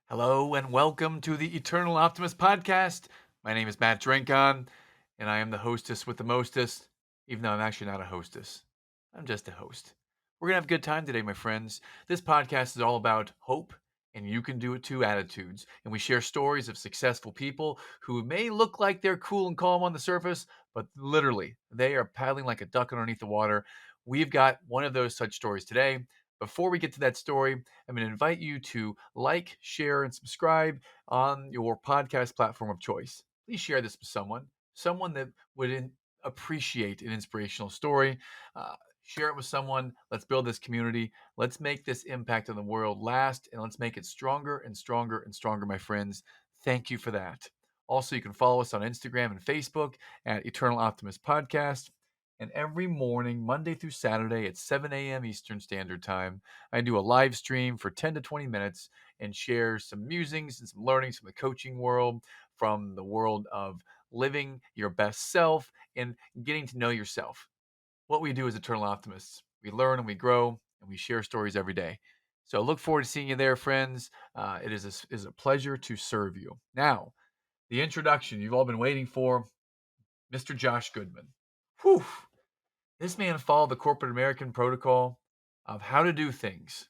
Hello and welcome to the Eternal Optimist podcast. My name is Matt Drinkon, and I am the hostess with the mostest, even though I'm actually not a hostess. I'm just a host. We're going to have a good time today, my friends. This podcast is all about hope, and you can do it too attitudes. And we share stories of successful people who may look like they're cool and calm on the surface, but literally, they are paddling like a duck underneath the water. We've got one of those such stories today. Before we get to that story, I'm going to invite you to like, share, and subscribe on your podcast platform of choice. Please share this with someone that would appreciate an inspirational story. Uh, Share it with someone. Let's build this community. Let's make this impact on the world last, and let's make it stronger and stronger and stronger, my friends. Thank you for that. Also, you can follow us on Instagram and Facebook at Eternal Optimist Podcast. And every morning, Monday through Saturday at 7 a.m. Eastern Standard Time, I do a live stream for 10 to 20 minutes and share some musings and some learnings from the coaching world, from the world of living your best self and getting to know yourself. What we do as Eternal Optimists, we learn and we grow and we share stories every day. So I look forward to seeing you there, friends. It is a pleasure to serve you. Now, the introduction you've all been waiting for, Mr. Josh Goodman. Whew. This man followed the corporate American protocol of how to do things,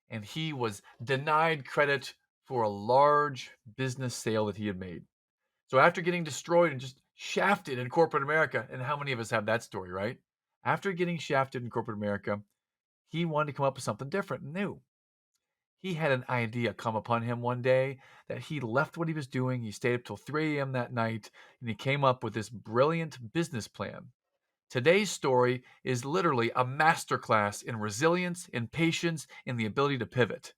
and he was denied credit for a large business sale that he had made. So after getting destroyed and just shafted in corporate America, and how many of us have that story, right? After getting shafted in corporate America, he wanted to come up with something different and new. He had an idea come upon him one day that he left what he was doing. He stayed up till 3 a.m. that night, and he came up with this brilliant business plan. Today's story is literally a masterclass in resilience, in patience, in the ability to pivot.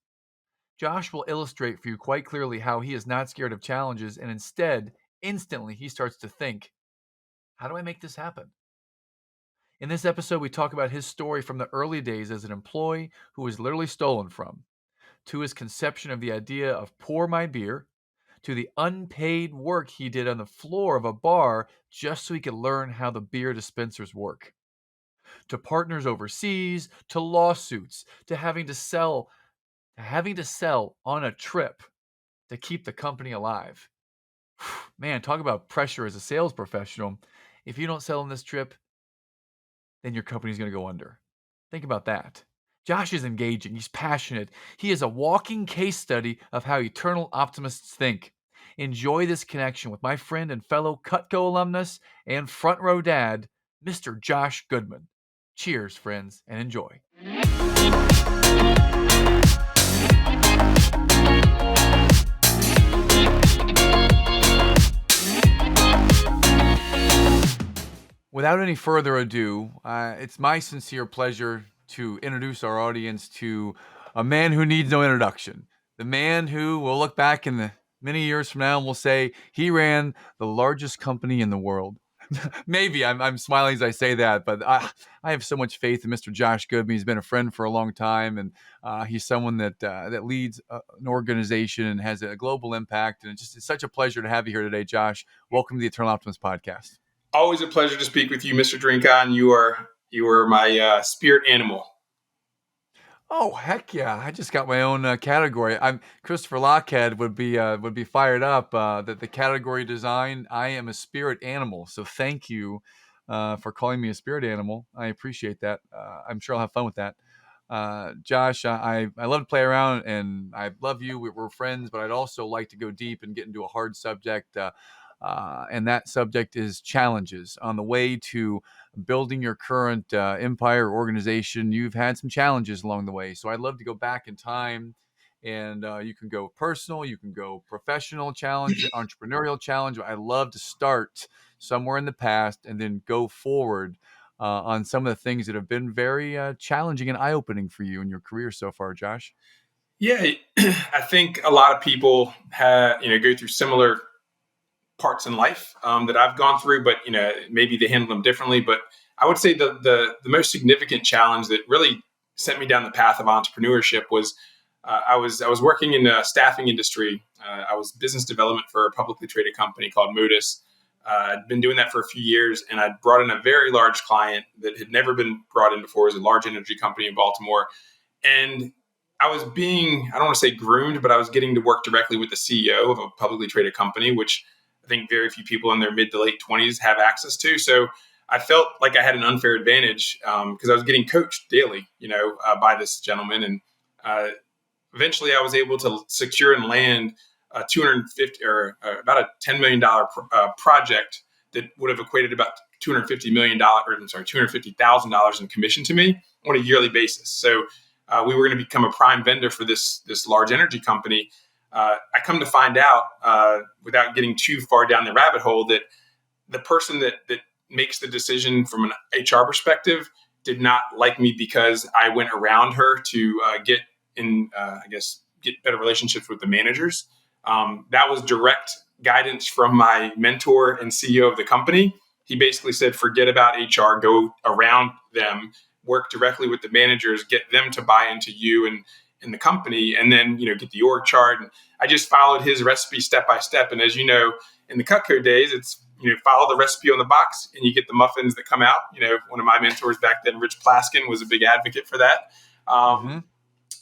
Josh will illustrate for you quite clearly how he is not scared of challenges, and instead, instantly, he starts to think, how do I make this happen? In this episode, we talk about his story from the early days as an employee who was literally stolen from, to his conception of the idea of pour my beer, to the unpaid work he did on the floor of a bar just so he could learn how the beer dispensers work, to partners overseas, to lawsuits, to having to sell on a trip to keep the company alive. Man, talk about pressure as a sales professional. If you don't sell on this trip, then your company's going to go under. Think about that. Josh is engaging. He's passionate. He is a walking case study of how eternal optimists think. Enjoy this connection with my friend and fellow Cutco alumnus and front row dad, Mr. Josh Goodman. Cheers, friends, and enjoy. Without any further ado, it's my sincere pleasure to introduce our audience to a man who needs no introduction. The man who will look back in the many years from now and will say he ran the largest company in the world. Maybe I'm smiling as I say that, but I have so much faith in Mr. Josh Goodman. He's been a friend for a long time, and he's someone that leads an organization and has a global impact. And it's such a pleasure to have you here today, Josh. Welcome to the Eternal Optimist podcast. Always a pleasure to speak with you, Mr. Drinkon. You are my spirit animal. Oh heck yeah! I just got my own category. I'm Christopher Lockhead would be fired up. That the category design. I am a spirit animal. So thank you for calling me a spirit animal. I appreciate that. I'm sure I'll have fun with that. Josh, I love to play around, and I love you. We're friends, but I'd also like to go deep and get into a hard subject. And that subject is challenges. On the way to building your current empire or organization, you've had some challenges along the way. So I'd love to go back in time, and you can go personal, you can go professional challenge, entrepreneurial challenge. I love to start somewhere in the past and then go forward on some of the things that have been very challenging and eye-opening for you in your career so far, Josh. Yeah, I think a lot of people go through similar parts in life that I've gone through, but maybe they handle them differently. But I would say the most significant challenge that really sent me down the path of entrepreneurship was I was working in the staffing industry. I was business development for a publicly traded company called Modus. I'd been doing that for a few years, and I'd brought in a very large client that had never been brought in before. It was a large energy company in Baltimore, and I was being, I don't want to say groomed, but I was getting to work directly with the CEO of a publicly traded company, which I think very few people in their mid to late 20s have access to. So I felt like I had an unfair advantage because I was getting coached daily, by this gentleman. And uh, eventually I was able to secure and land a 250 or about a $10 million project that would have equated about $250 million, or I'm sorry, $250,000 in commission to me on a yearly basis. So we were going to become a prime vendor for this large energy company. I come to find out, without getting too far down the rabbit hole, that the person that makes the decision from an HR perspective did not like me because I went around her to get in, get better relationships with the managers. That was direct guidance from my mentor and CEO of the company. He basically said, forget about HR, go around them, work directly with the managers, get them to buy into you and in the company, and then, get the org chart. And I just followed his recipe step by step. And as you know, in the Cutco days, it's, follow the recipe on the box and you get the muffins that come out. One of my mentors back then, Rich Plaskin, was a big advocate for that. Mm-hmm.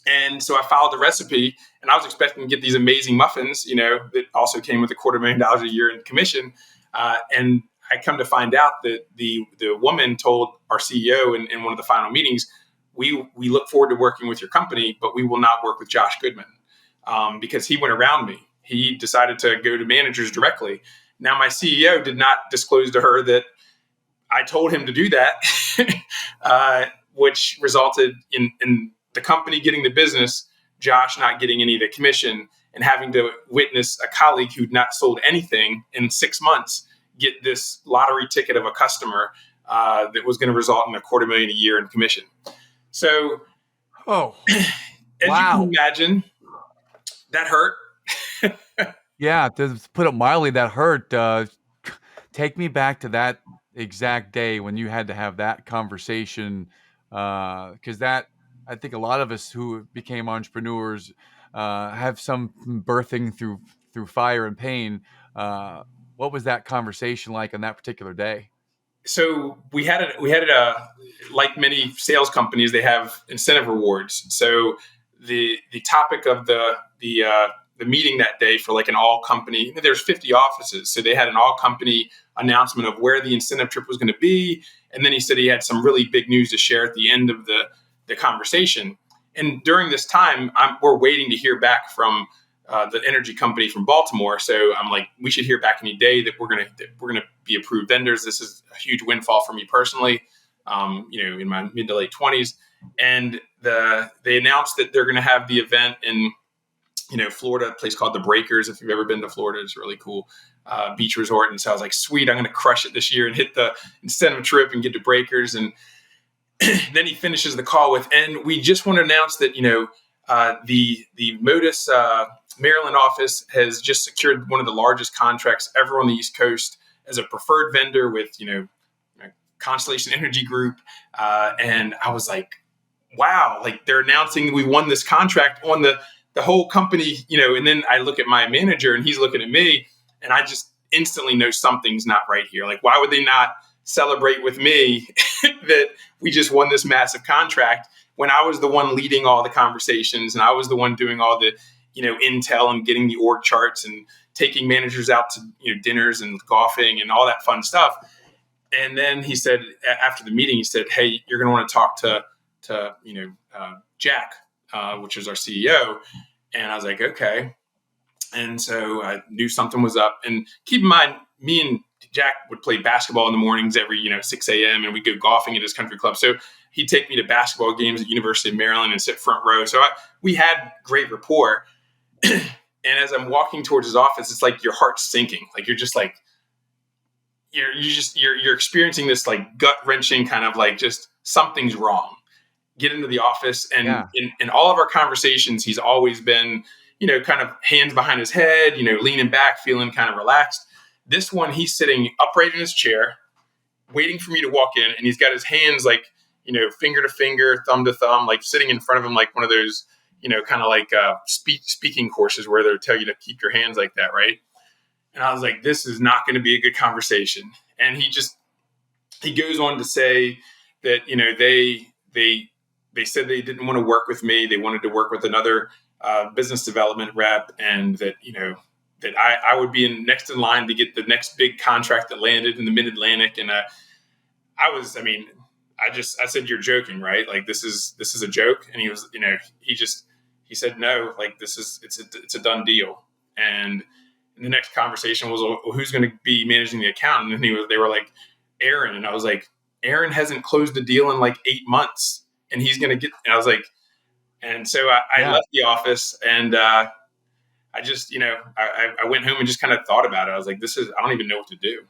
And so I followed the recipe, and I was expecting to get these amazing muffins, that also came with $250,000 a year in commission. And I come to find out that the woman told our CEO in one of the final meetings, we look forward to working with your company, but we will not work with Josh Goodman, because he went around me. He decided to go to managers directly. Now, my CEO did not disclose to her that I told him to do that, which resulted in the company getting the business, Josh not getting any of the commission, and having to witness a colleague who'd not sold anything in 6 months get this lottery ticket of a customer that was going to result in $250,000 a year in commission. So, Oh, as you can imagine, that hurt. Yeah, to put it mildly, that hurt. Take me back to that exact day when you had to have that conversation, because that, I think a lot of us who became entrepreneurs have some birthing through fire and pain. What was that conversation like on that particular day? So we had a like many sales companies, they have incentive rewards. So the topic of the meeting that day for like an all company, there's 50 offices, so they had an all company announcement of where the incentive trip was going to be, and then he said he had some really big news to share at the end of the conversation. And during this time, we're waiting to hear back from the energy company from Baltimore. So I'm like, we should hear back any day that we're gonna be approved vendors. This is a huge windfall for me personally. In my mid to late 20s, and they announced that they're going to have the event in Florida, a place called the Breakers. If you've ever been to Florida, it's a really cool beach resort. And so I was like, sweet, I'm going to crush it this year and hit the incentive trip and get to Breakers. And then he finishes the call with, and we just want to announce that the Modus Maryland office has just secured one of the largest contracts ever on the East Coast as a preferred vendor with Constellation Energy Group, and I was like, wow, like they're announcing we won this contract on the whole company, and then I look at my manager and he's looking at me, and I just instantly know something's not right here. Like, why would they not celebrate with me that we just won this massive contract when I was the one leading all the conversations and I was the one doing all the, intel and getting the org charts and taking managers out to, dinners and golfing and all that fun stuff. And then he said, after the meeting, he said, hey, you're going to want to talk to Jack, which is our CEO. And I was like, okay. And so I knew something was up. And keep in mind, me and Jack would play basketball in the mornings every 6 a.m. and we'd go golfing at his country club. So he'd take me to basketball games at University of Maryland and sit front row. So we had great rapport. And as I'm walking towards his office, it's like your heart's sinking. Like you're just like, you're experiencing this like gut wrenching kind of like just something's wrong. Get into the office, and in all of our conversations, he's always been, kind of hands behind his head, leaning back, feeling kind of relaxed. This one, he's sitting upright in his chair, waiting for me to walk in, and he's got his hands like, finger to finger, thumb to thumb, like sitting in front of him, like one of those, kind of like speaking courses where they'll tell you to keep your hands like that, right? And I was like, this is not going to be a good conversation. And he goes on to say that, they they said they didn't want to work with me. They wanted to work with another business development rep, and that that I would be next in line to get the next big contract that landed in the Mid Atlantic. And I mean, I said, "You're joking, right? Like this is a joke." And he was, he said, "No, like it's a done deal." And the next conversation was, "Well, who's going to be managing the account?" And they were like, "Aaron." And I was like, "Aaron hasn't closed a deal in like 8 months, and he's going to get." And I was like, and so I Yeah. left the office, and I just, I went home and just kind of thought about it. I was like, I don't even know what to do,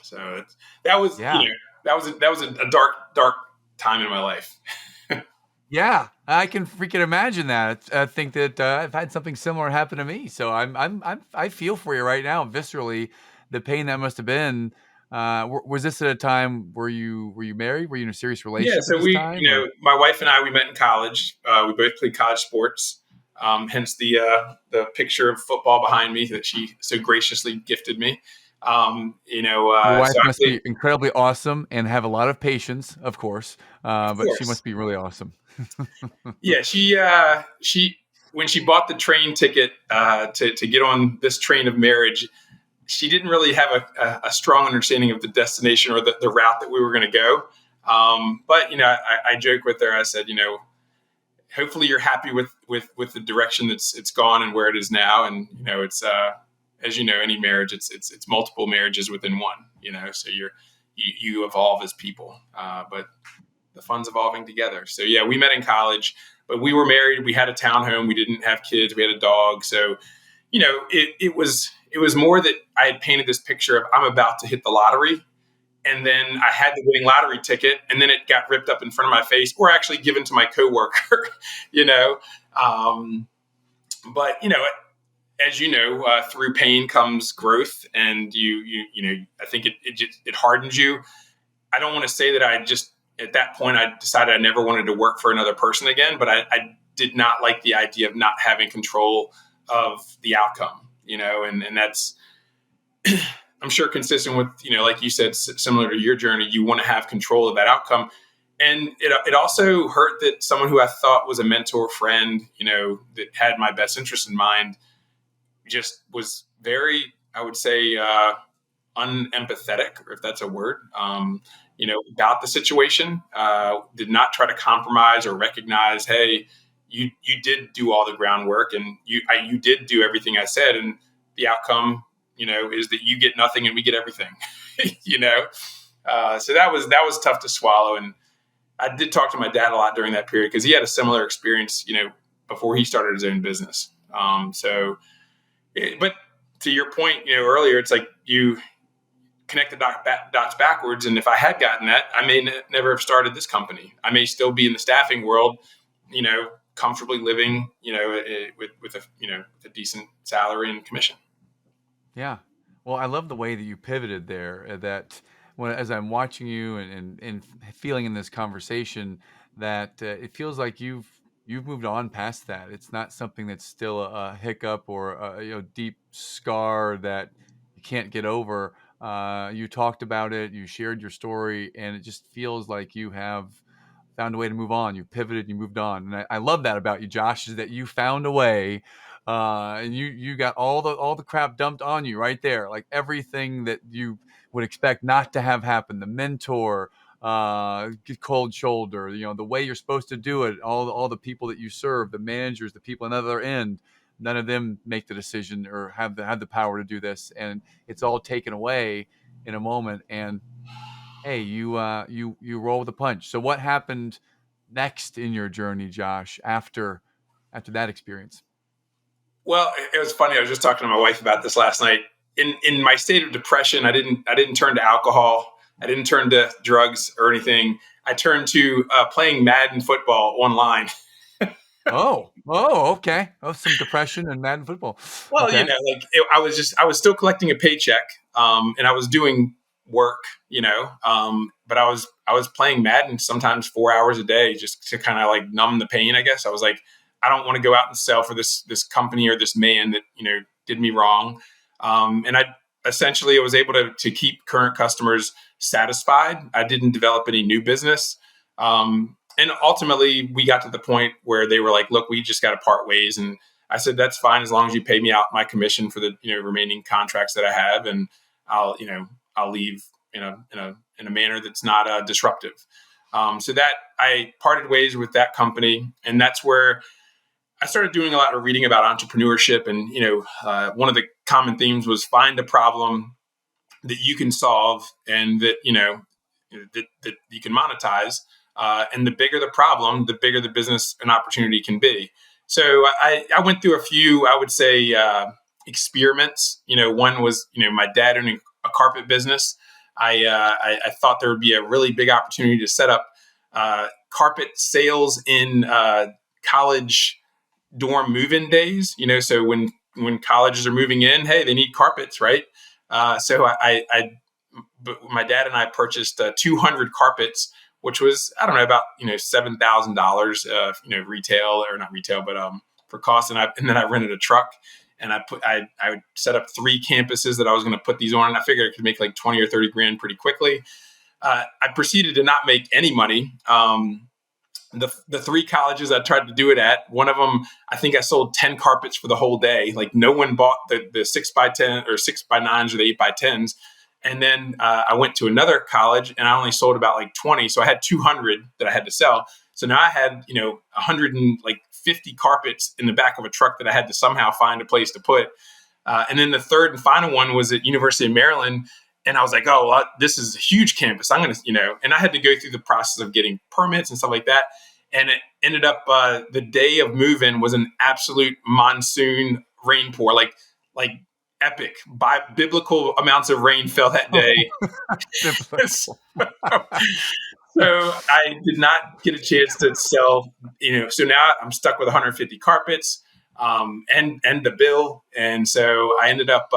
So that was, Yeah. that was a dark time in my life. Yeah, I can freaking imagine that. I think that I've had something similar happen to me, so I feel for you right now, viscerally, the pain that must have been. Was this at a time were you married? Were you in a serious Yeah. relationship at So this time, or? my wife and I, we met in college. We both played college sports. Hence the picture of football behind me that she so graciously gifted me. Your wife So I must played, be incredibly awesome and have a lot of patience, of course, of but she course. must be really awesome. Yeah, she when she bought the train ticket to get on this train of marriage, she didn't really have a strong understanding of the destination or the route that we were going to go. But I joke with her. I said, hopefully you're happy with the direction it's gone and where it is now. And it's as you know, any marriage, it's multiple marriages within one. So you evolve as people, but the fun's evolving together. So yeah, we met in college, but we were married. We had a townhome. We didn't have kids. We had a dog. So it was more that I had painted this picture of I'm about to hit the lottery, and then I had the winning lottery ticket, and then it got ripped up in front of my face, or actually given to my coworker. you know, um, but as through pain comes growth, and I think it hardens you. I don't want to say that I just at that point I decided I never wanted to work for another person again, but I did not like the idea of not having control of the outcome, and that's I'm sure consistent with like you said, similar to your journey. You want to have control of that outcome, and it also hurt that someone who I thought was a mentor, friend, that had my best interest in mind, just was very, I would say, unempathetic, or if that's a word, about the situation. Did not try to compromise or recognize, hey, you did do all the groundwork, and you did do everything I said, and the outcome, is that you get nothing and we get everything. So that was tough to swallow, and I did talk to my dad a lot during that period because he had a similar experience, before he started his own business. But to your point, earlier, it's like you connect the dots backwards. And if I had gotten that, I may never have started this company. I may still be in the staffing world, comfortably living, with a decent salary and commission. Yeah. Well, I love the way that you pivoted there. That as I'm watching you and feeling in this conversation, that it feels like you've moved on past that. It's not something that's still a hiccup or a deep scar that you can't get over. You talked about it, you shared your story, and it just feels like you have found a way to move on. You pivoted, you moved on, and I love that about you, Josh, is that you found a way, and you got all the crap dumped on you right there, like everything that you would expect not to have happen. The mentor, cold shoulder, the way you're supposed to do it. All the people that you serve, the managers, the people on the other end. None of them make the decision or have the power to do this, and it's all taken away in a moment. And hey, you roll with the punch. So what happened next in your journey, Josh, after that experience? Well, it was funny. I was just talking to my wife about this last night. In my state of depression, I didn't turn to alcohol. I didn't turn to drugs or anything. I turned to playing Madden football online. Okay. Oh, some depression and Madden football. Well, Okay. I was still collecting a paycheck, and I was doing work, but I was playing Madden sometimes 4 hours a day just to kind of like numb the pain. I guess I was like, I don't want to go out and sell for this company or this man that did me wrong, and I essentially was able to keep current customers satisfied. I didn't develop any new business. And ultimately, we got to the point where they were like, "Look, we just got to part ways." And I said, "That's fine as long as you pay me out my commission for the remaining contracts that I have, and I'll leave in a manner that's not disruptive." So that I parted ways with that company, and that's where I started doing a lot of reading about entrepreneurship. And one of the common themes was find a problem that you can solve and that that you can monetize. And the bigger the problem, the bigger the business and opportunity can be. So I went through a few, I would say, experiments. One was my dad owning a carpet business. I thought there would be a really big opportunity to set up carpet sales in college dorm move-in days. So when colleges are moving in, hey, they need carpets, right? So but my dad and I purchased 200 carpets, which was, I don't know, about $7,000, retail, or not retail, but for cost. And then I rented a truck, and I would set up 3 campuses that I was going to put these on. And I figured I could make like 20 or 30 grand pretty quickly. I proceeded to not make any money. The 3 colleges I tried to do it at, one of them, I think I sold 10 carpets for the whole day. Like, no one bought the 6x10 or 6x9s or the 8x10s. And then I went to another college, and I only sold about like 20. So I had 200 that I had to sell. So now I had 150 carpets in the back of a truck that I had to somehow find a place to put. And then the third and final one was at University of Maryland. And I was like, oh, well, this is a huge campus. I'm going to, and I had to go through the process of getting permits and stuff like that. And it ended up the day of move-in was an absolute monsoon rain pour, like epic. Biblical amounts of rain fell that day. So I did not get a chance to sell, so now I'm stuck with 150 carpets and the bill. And so I ended up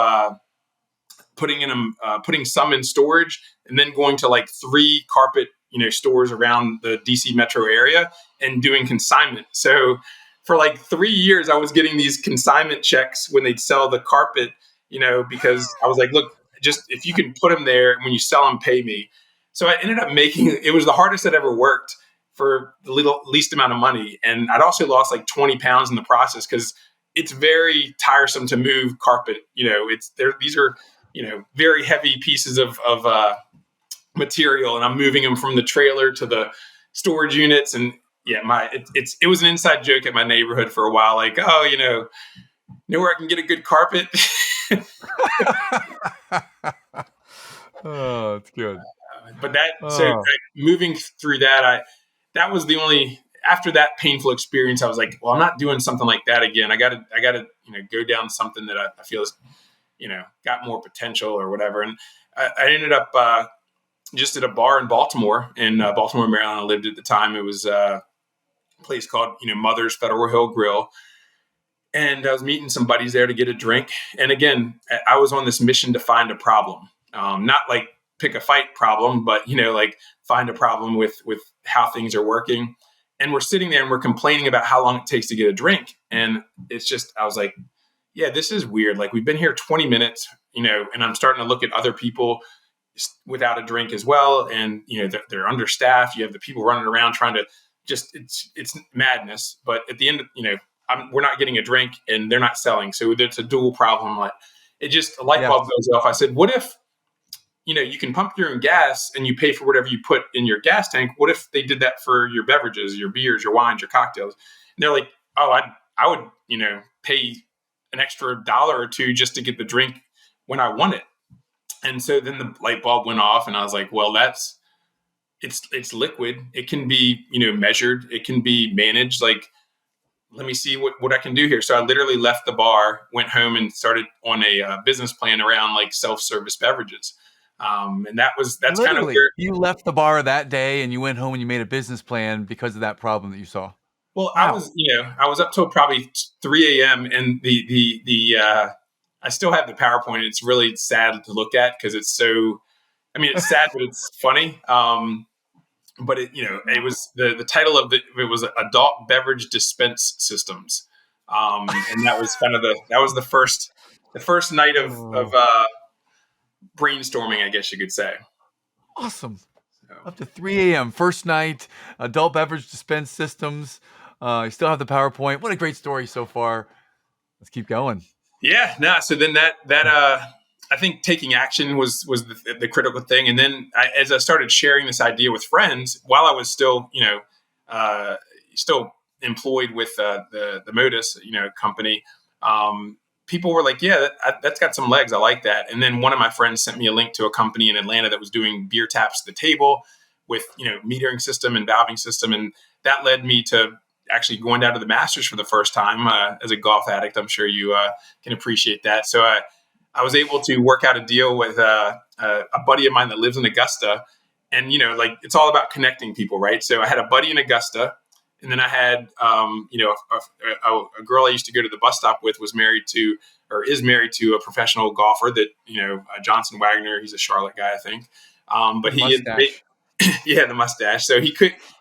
putting some in storage, and then going to like 3 carpet stores around the DC metro area and doing consignment. So for like 3 years, I was getting these consignment checks when they'd sell the carpet, because I was like, look, just if you can put them there, when you sell them, pay me. So I ended up it was the hardest I'd ever worked for the least amount of money. And I'd also lost like 20 pounds in the process, because it's very tiresome to move carpet. These are very heavy pieces of material, and I'm moving them from the trailer to the storage units. And yeah, it was an inside joke at my neighborhood for a while, like, oh, know where I can get a good carpet. Oh, it's good. But so moving through that, that was the only, after that painful experience, I was like, well, I'm not doing something like that again. I gotta go down something that I feel is got more potential or whatever. And I ended up just at a bar in Baltimore, Maryland. I lived at the time. It was a place called Mother's Federal Hill Grill. And I was meeting some buddies there to get a drink. And again, I was on this mission to find a problem, not like pick a fight problem, but like find a problem with how things are working. And we're sitting there and we're complaining about how long it takes to get a drink. And it's just, I was like, yeah, this is weird. Like, we've been here 20 minutes, and I'm starting to look at other people without a drink as well. And, they're understaffed. You have the people running around trying to it's madness. But at the end, we're not getting a drink and they're not selling. So it's a dual problem. Like, it just, a light bulb goes off. I said, what if, you can pump your own gas and you pay for whatever you put in your gas tank? What if they did that for your beverages, your beers, your wines, your cocktails? And they're like, oh, I would, pay an extra $1 or $2 just to get the drink when I want it. And so then the light bulb went off, and I was like, well, it's liquid. It can be, measured. It can be managed. Like, let me see what I can do here. So I literally left the bar, went home, and started on a business plan around like self-service beverages. And that's literally kind of where you left the bar that day and you went home and you made a business plan because of that problem that you saw. Well, wow. I was up till probably 3 a.m. and I still have the PowerPoint. It's really sad to look at because it's so, it's sad, but it's funny. But it was the title of it was Adult Beverage Dispense Systems. And that was kind of the first night of brainstorming, I guess you could say. Awesome. Up to 3 a.m. First night, adult beverage dispense systems. You still have the PowerPoint. What a great story so far. Let's keep going. Yeah, no. So then I think taking action was the critical thing. And then as I started sharing this idea with friends, while I was still uh, still employed with the Modus company, people were like, yeah, that's got some legs. I like that. And then one of my friends sent me a link to a company in Atlanta that was doing beer taps to the table with metering system and valving system, and that led me to actually going down to the Masters for the first time as a golf addict. I'm sure you can appreciate that. So I was able to work out a deal with a buddy of mine that lives in Augusta, and like it's all about connecting people, right? So I had a buddy in Augusta, and then I had a girl I used to go to the bus stop with was married to or is married to a professional golfer that Johnson Wagner. He's a Charlotte guy, I think. But The mustache. yeah, the mustache. So he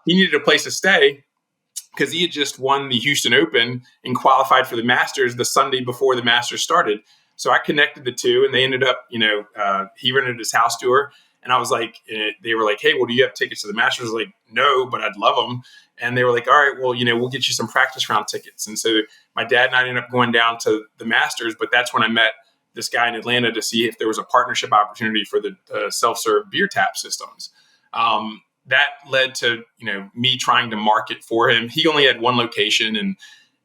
needed a place to stay because he had just won the Houston Open and qualified for the Masters the Sunday before the Masters started. So I connected the two, and they ended up, he rented his house to her, and I was like, they were like, hey, well, do you have tickets to the Masters? I was like, no, but I'd love them. And they were like, all right, well, we'll get you some practice round tickets. And so my dad and I ended up going down to the Masters, but that's when I met this guy in Atlanta to see if there was a partnership opportunity for the self-serve beer tap systems. That led to me trying to market for him. He only had one location and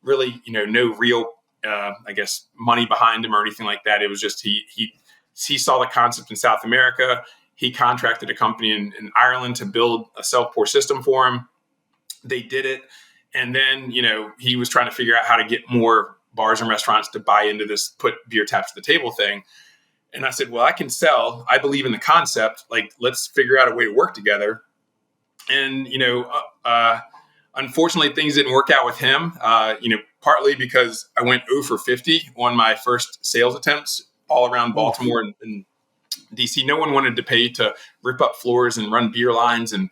really no real I guess money behind him or anything like that. It was just he saw the concept in South America. He contracted a company in Ireland to build a self-pour system for him. They did it, and then he was trying to figure out how to get more bars and restaurants to buy into this put beer taps to the table thing. And I said, well, I can sell. I believe in the concept. Like, let's figure out a way to work together. And unfortunately, things didn't work out with him. Partly because I went 0 for 50 on my first sales attempts all around Baltimore and DC. No one wanted to pay to rip up floors and run beer lines, and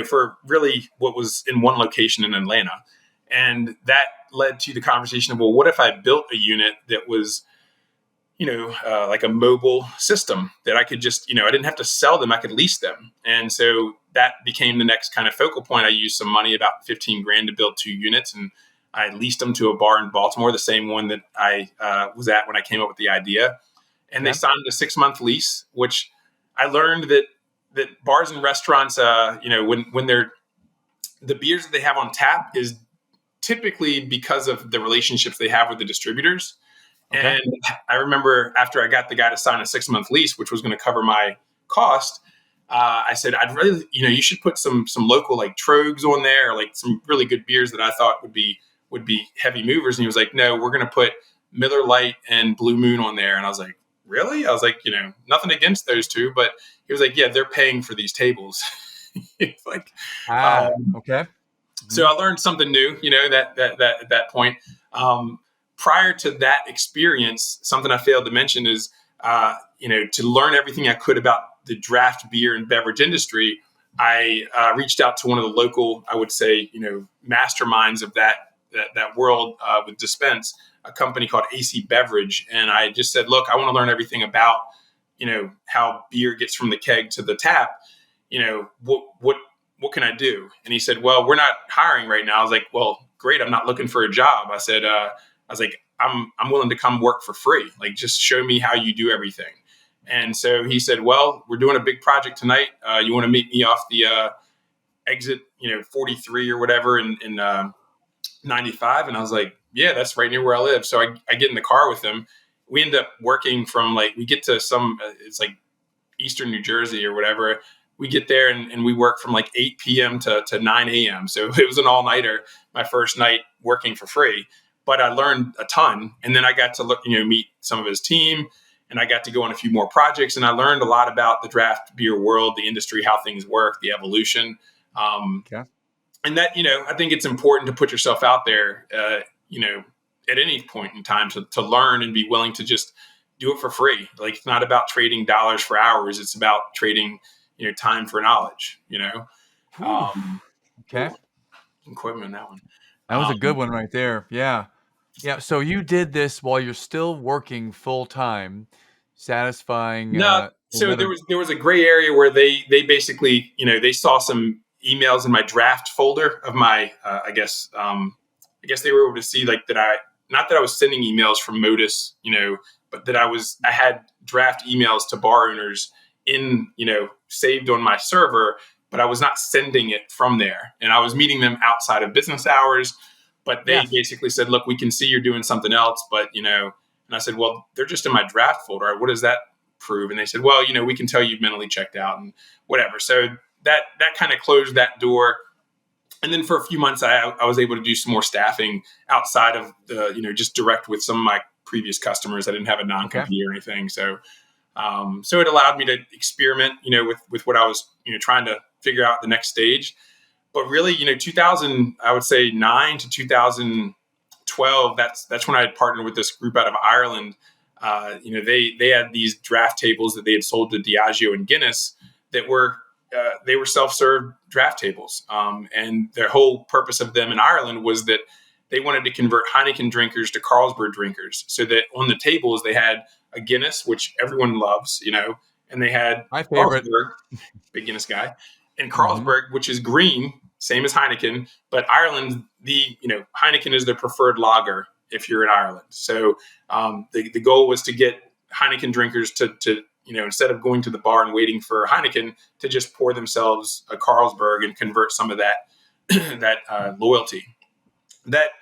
for really what was in one location in Atlanta. And that led to the conversation of, well, what if I built a unit that was like a mobile system that I could just, I didn't have to sell them. I could lease them. And so that became the next kind of focal point. I used some money, about 15 grand, to build 2 units. And I leased them to a bar in Baltimore, the same one that I was at when I came up with the idea. And they signed a 6-month lease, which I learned that bars and restaurants, when they're, the beers that they have on tap is typically because of the relationships they have with the distributors. Okay. And I remember after I got the guy to sign a 6-month lease, which was going to cover my cost, I said, I'd really, you should put some local like Trogs on there, or like some really good beers that I thought would be heavy movers. And he was like, no, we're going to put Miller Lite and Blue Moon on there. And I was like, really? I was like, nothing against those two, but he was like, yeah, they're paying for these tables. It's like, okay. so I learned something new, that at that point. Prior to that experience, something I failed to mention is, to learn everything I could about the draft beer and beverage industry, I reached out to one of the local, I would say, masterminds of that world with dispense, a company called AC Beverage, and I just said, look, I want to learn everything about, how beer gets from the keg to the tap. What can I do? And he said, well, we're not hiring right now. I was like, well, great. I'm not looking for a job. I said, I was like, I'm willing to come work for free. Like, just show me how you do everything. And so he said, well, we're doing a big project tonight. You want to meet me off the exit, 43 or whatever in 95? And I was like, yeah, that's right near where I live. So I get in the car with him. We end up working from we get to it's like Eastern New Jersey or whatever. We get there and we work from 8 p.m. to 9 a.m. So it was an all-nighter, my first night working for free. But I learned a ton. And then I got to meet some of his team, and I got to go on a few more projects. And I learned a lot about the draft beer world, the industry, how things work, the evolution. And that, I think it's important to put yourself out there, at any point in time to learn and be willing to just do it for free. Like, it's not about trading dollars for hours. It's about trading, time for knowledge, Okay. Equipment on that one. That was a good one right there. Yeah. Yeah. So you did this while you're still working full time, satisfying. No, So there was a gray area where they basically, they saw some emails in my draft folder of my I guess they were able to see like that not that I was sending emails from Modus, but that I had draft emails to bar owners in, saved on my server, but I was not sending it from there. And I was meeting them outside of business hours, but they Yes. basically said, look, we can see you're doing something else, but and I said, well, they're just in my draft folder. What does that prove? And they said, well, we can tell you've mentally checked out and whatever. So that kind of closed that door. And then for a few months, I was able to do some more staffing outside of the, just direct with some of my previous customers. I didn't have a non-compete or anything. So, so it allowed me to experiment, with what I was, trying to figure out the next stage. But really, 2000, I would say 9 to 2012, that's when I had partnered with this group out of Ireland. They had these draft tables that they had sold to Diageo and Guinness that were they were self-serve draft tables, and the whole purpose of them in Ireland was that they wanted to convert Heineken drinkers to Carlsberg drinkers, so that on the tables they had a Guinness, which everyone loves, and they had My favorite. Carlsberg, big Guinness guy, and Mhm. Carlsberg, which is green, same as Heineken, but Ireland, Heineken is the preferred lager if you're in Ireland. So the goal was to get Heineken drinkers to instead of going to the bar and waiting for Heineken, to just pour themselves a Carlsberg and convert some of that that loyalty. That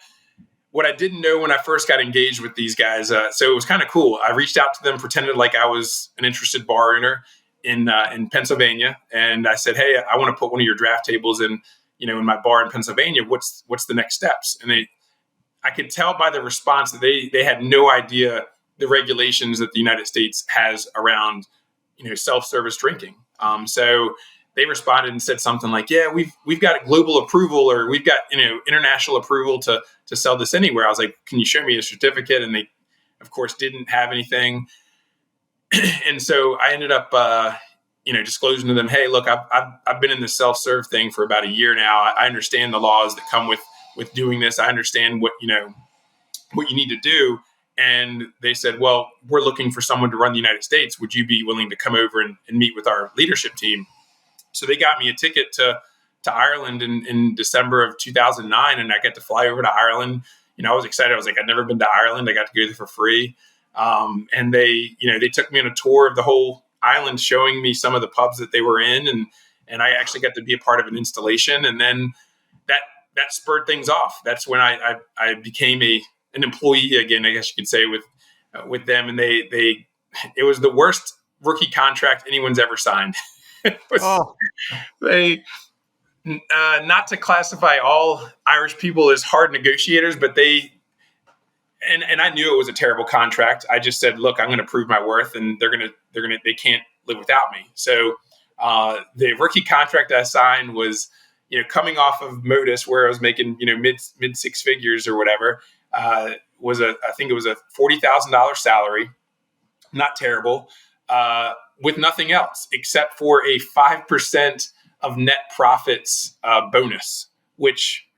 what I didn't know when I first got engaged with these guys. So it was kind of cool. I reached out to them, pretended like I was an interested bar owner in Pennsylvania, and I said, "Hey, I want to put one of your draft tables in my bar in Pennsylvania. What's the next steps?" And I could tell by the response that they had no idea the regulations that the United States has around self-service drinking. So they responded and said something like, "Yeah, we've got global approval, or we've got international approval to sell this anywhere." I was like, "Can you show me a certificate?" And they, of course, didn't have anything. And so I ended up disclosing to them, "Hey, look, I've been in this self-serve thing for about a year now. I understand the laws that come with doing this. I understand what you need to do." And they said, "Well, we're looking for someone to run the United States. Would you be willing to come over and meet with our leadership team?" So they got me a ticket to Ireland in December of 2009, and I got to fly over to Ireland. I was excited. I was like, I'd never been to Ireland. I got to go there for free. And they took me on a tour of the whole island, showing me some of the pubs that they were in, and I actually got to be a part of an installation. And then that spurred things off. That's when I became an employee again, I guess you could say, with them. And it was the worst rookie contract anyone's ever signed. They not to classify all Irish people as hard negotiators, but and I knew it was a terrible contract. I just said, "Look, I'm going to prove my worth, and they can't live without me." So the rookie contract I signed was, coming off of Modus, where I was making, mid six figures or whatever. I think it was a $40,000 salary, not terrible, with nothing else except for a 5% of net profits bonus, which,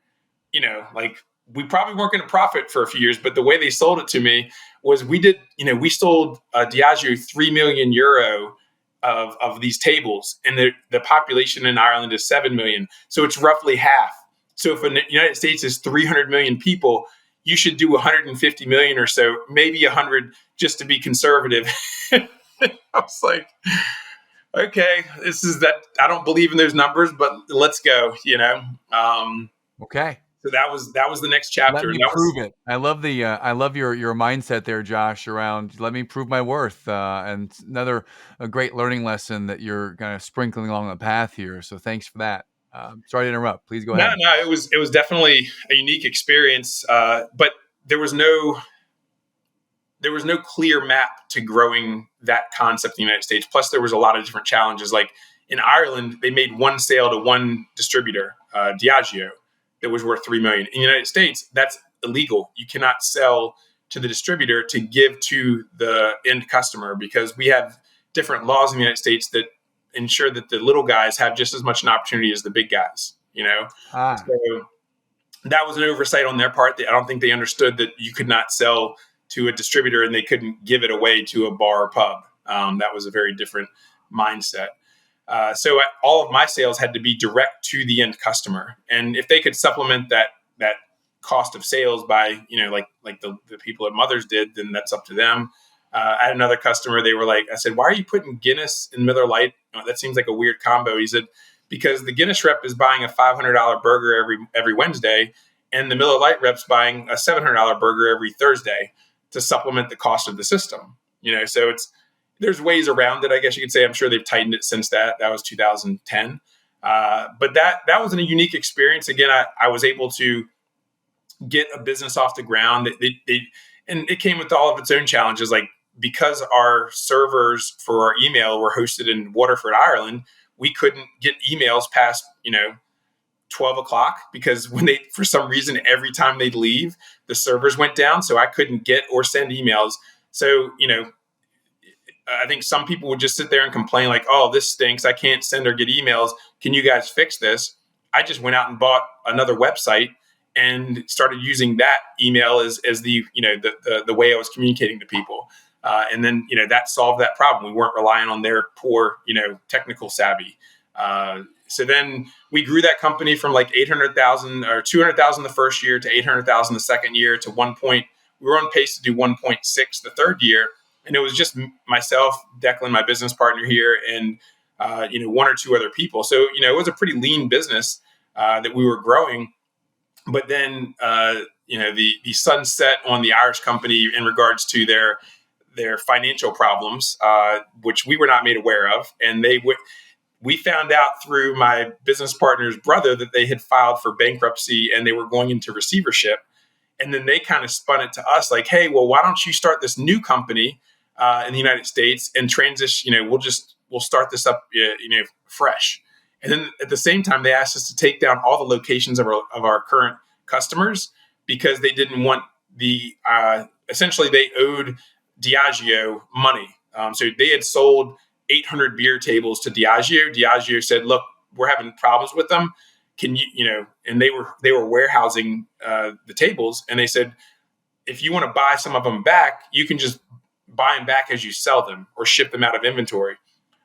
like, we probably weren't going to profit for a few years, but the way they sold it to me was we sold Diageo 3 million euro of these tables, and the population in Ireland is 7 million. So it's roughly half. So if the United States is 300 million people, you should do 150 million or so, maybe 100, just to be conservative. I was like, okay, this is that. I don't believe in those numbers, but let's go. Okay. So that was the next Let chapter. me And that prove was, it. I love your mindset there, Josh, around let me prove my worth. And another a great learning lesson that you're kind of sprinkling along the path here. So thanks for that. Sorry to interrupt. Please go ahead. no, it was definitely a unique experience. But there was no clear map to growing that concept in the United States. Plus, there was a lot of different challenges. Like in Ireland, they made one sale to one distributor, Diageo, that was worth 3 million. In the United States, that's illegal. You cannot sell to the distributor to give to the end customer, because we have different laws in the United States that ensure that the little guys have just as much an opportunity as the big guys. Ah, So that was an oversight on their part. I don't think they understood that you could not sell to a distributor and they couldn't give it away to a bar or pub. That was a very different mindset. So all of my sales had to be direct to the end customer, and if they could supplement that cost of sales by like the people at Mother's did, then that's up to them. I had another customer. They were like, I said, "Why are you putting Guinness and Miller Lite? That seems like a weird combo." He said, "Because the Guinness rep is buying a $500 burger every Wednesday, and the Miller Lite rep's buying a $700 burger every Thursday to supplement the cost of the system." So there's ways around it, I guess you could say. I'm sure they've tightened it since that. That was 2010. But that was a unique experience. Again, I was able to get a business off the ground. And it came with all of its own challenges. Like, because our servers for our email were hosted in Waterford, Ireland, we couldn't get emails past 12 o'clock, because for some reason, every time they'd leave, the servers went down. So I couldn't get or send emails. So, I think some people would just sit there and complain like, "Oh, this stinks. I can't send or get emails. Can you guys fix this?" I just went out and bought another website and started using that email as the way I was communicating to people. And then, that solved that problem. We weren't relying on their poor, technical savvy. So then we grew that company from like 800,000 or 200,000 the first year to 800,000 the second year to we were on pace to do 1.6 the third year. And it was just myself, Declan, my business partner here, and one or two other people. So it was a pretty lean business that we were growing. But then the sun set on the Irish company in regards to their financial problems, which we were not made aware of, and we found out through my business partner's brother that they had filed for bankruptcy and they were going into receivership. And then they kind of spun it to us like, "Hey, well, why don't you start this new company in the United States and transition? We'll start this up, fresh." And then at the same time, they asked us to take down all the locations of our current customers, because they didn't want essentially they owed Diageo money. So they had sold 800 beer tables to Diageo. Diageo said, "Look, we're having problems with them. Can you, and they were warehousing the tables, and they said, if you want to buy some of them back, you can just buy them back as you sell them or ship them out of inventory."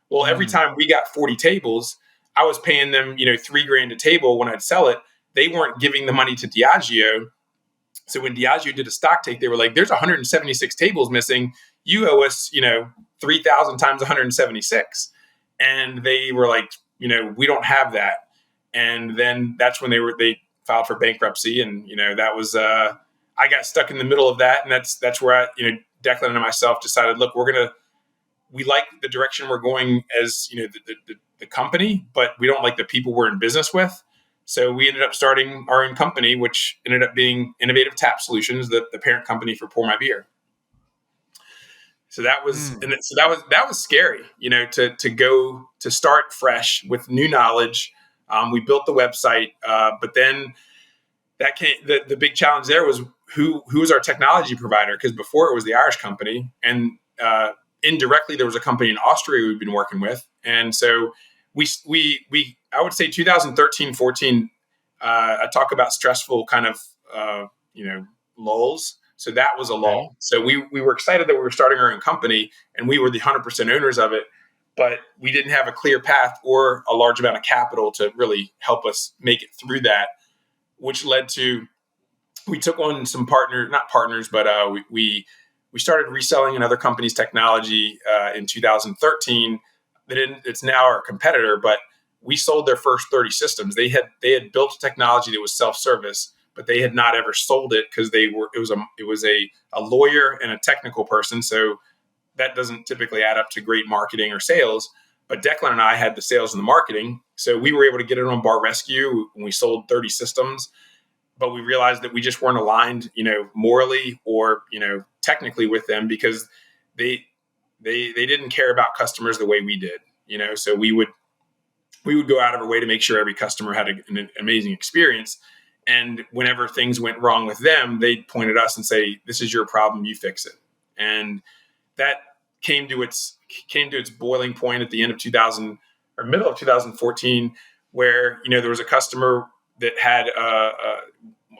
Well, every time we got 40 tables, I was paying them, $3,000 a table when I'd sell it. They weren't giving the money to Diageo. So when Diageo did a stock take, they were like, "There's 176 tables missing. You owe us, 3,000 times 176. And they were like, "We don't have that." And then that's when they filed for bankruptcy. And, that was, I got stuck in the middle of that. And that's where Declan and myself decided, look, we like the direction we're going as, the company, but we don't like the people we're in business with. So we ended up starting our own company, which ended up being Innovative Tap Solutions, the parent company for Pour My Beer. So that was, that was scary, to start fresh with new knowledge. We built the website, but then that came, the big challenge there was who was our technology provider? Because before it was the Irish company, and indirectly there was a company in Austria we've been working with, and so we I would say 2013, 14. I talk about stressful kind of lulls. So that was a lull. So we were excited that we were starting our own company, and we were the 100% owners of it, but we didn't have a clear path or a large amount of capital to really help us make it through that, which led to, we took on some not partners, but we started reselling another company's technology in 2013. It's now our competitor, but we sold their first 30 systems. They had built a technology that was self-service, but they had not ever sold it because it was a lawyer and a technical person. So that doesn't typically add up to great marketing or sales. But Declan and I had the sales and the marketing. So we were able to get it on Bar Rescue when we sold 30 systems. But we realized that we just weren't aligned, morally or, technically with them, because they didn't care about customers the way we did, so we would go out of our way to make sure every customer had an amazing experience. And whenever things went wrong with them, they'd point at us and say, "This is your problem, you fix it." And that came to its boiling point at the end of 2000 or middle of 2014, where, there was a customer that had a